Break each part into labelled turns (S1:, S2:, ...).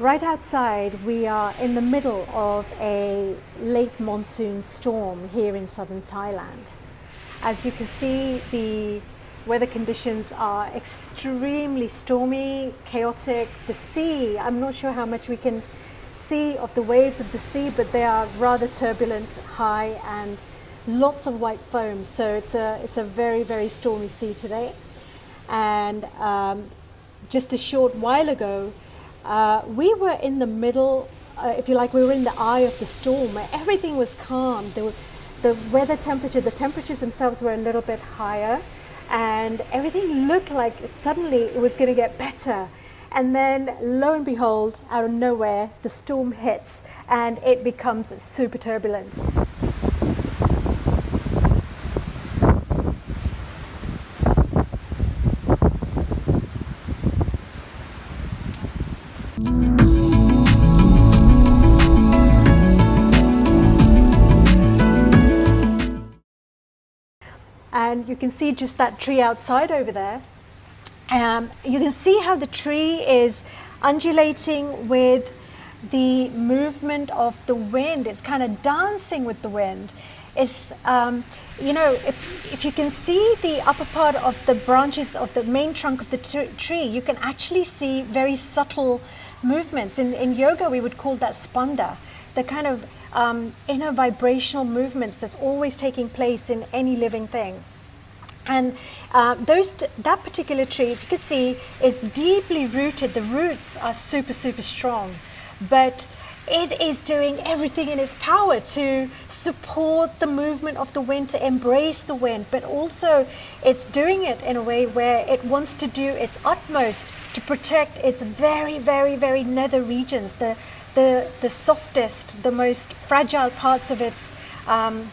S1: Right outside, we are in the middle of a late monsoon storm here in southern Thailand. As you can see, the weather conditions are extremely stormy, chaotic. The sea, I'm not sure how much we can see of the waves of the sea, but they are rather turbulent, high, and lots of white foam. So it's a very, very stormy sea today. And just a short while ago, we were in the middle, if you like, we were in the eye of the storm where everything was calm. The weather temperature, the temperatures themselves were a little bit higher, and everything looked like suddenly it was going to get better. And then lo and behold, out of nowhere, the storm hits and it becomes super turbulent. And you can see just that tree outside over there. You can see how the tree is undulating with the movement of the wind. It's kind of dancing with the wind. It's, if you can see the upper part of the branches of the main trunk of the tree, you can actually see very subtle movements. In yoga, we would call that spanda, the kind of inner vibrational movements that's always taking place in any living thing. And that particular tree, if you can see, is deeply rooted. The roots are super, super strong, but it is doing everything in its power to support the movement of the wind, to embrace the wind, but also it's doing it in a way where it wants to do its utmost to protect its very, very, very nether regions, the softest, the most fragile parts of its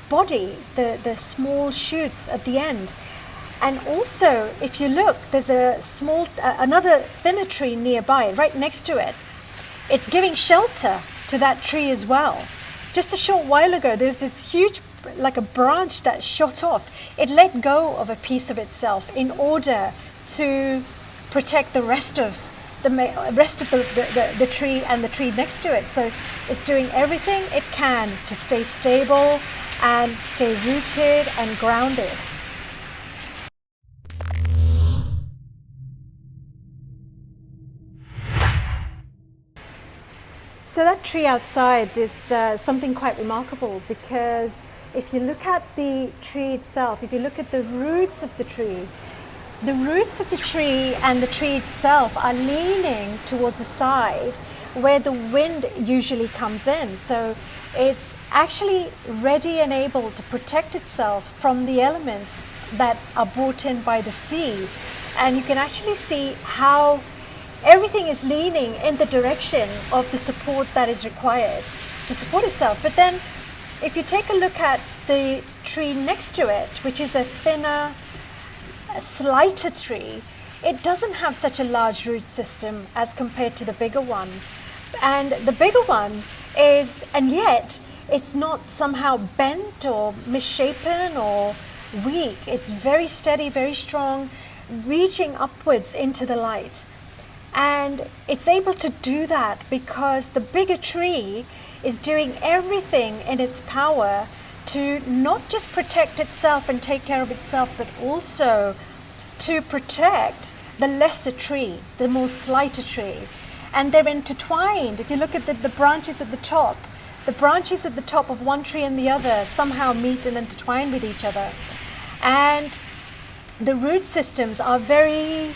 S1: body, the small shoots at the end. And also, if you look, there's a small, another thinner tree nearby, right next to it. It's giving shelter to that tree as well. Just a short while ago, there's this huge, like a branch that shot off. It let go of a piece of itself in order to protect the rest of the tree and the tree next to it. So it's doing everything it can to stay stable and stay rooted and grounded. So that tree outside is something quite remarkable, because if you look at the tree itself, if you look at the roots of the tree and the tree itself are leaning towards the side where the wind usually comes in. So it's actually ready and able to protect itself from the elements that are brought in by the sea. And you can actually see how everything is leaning in the direction of the support that is required to support itself. But then if you take a look at the tree next to it, which is a thinner, slighter tree, it doesn't have such a large root system as compared to the bigger one. And the bigger one is, and yet it's not somehow bent or misshapen or weak. It's very steady, very strong, reaching upwards into the light. And it's able to do that because the bigger tree is doing everything in its power to not just protect itself and take care of itself, but also to protect the lesser tree, the more slighter tree. And they're intertwined. If you look at the branches at the top of one tree and the other somehow meet and intertwine with each other. And the root systems are very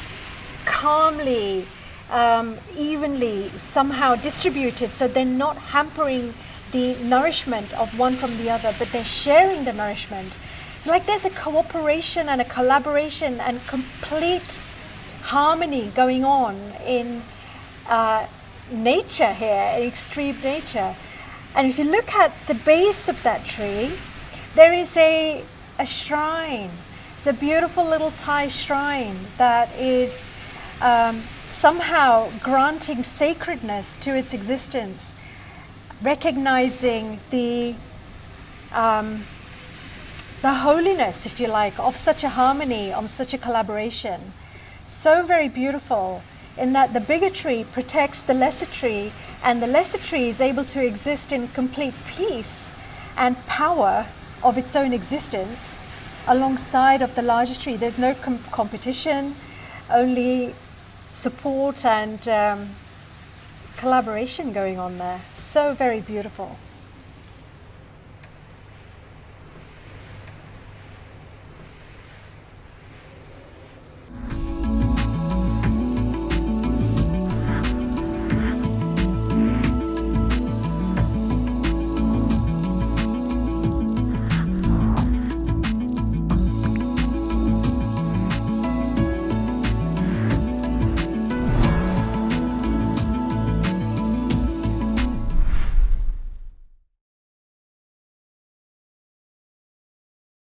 S1: calmly, evenly somehow distributed, so they're not hampering the nourishment of one from the other, but they're sharing the nourishment. It's like there's a cooperation and a collaboration and complete harmony going on in nature here, in extreme nature. And if you look at the base of that tree, there is a shrine. It's a beautiful little Thai shrine that is somehow granting sacredness to its existence, recognizing the holiness, if you like, of such a harmony, of such a collaboration. So very beautiful. in that the bigger tree protects the lesser tree, and the lesser tree is able to exist in complete peace and power of its own existence alongside of the larger tree. There's no competition, only support and collaboration going on there. So very beautiful.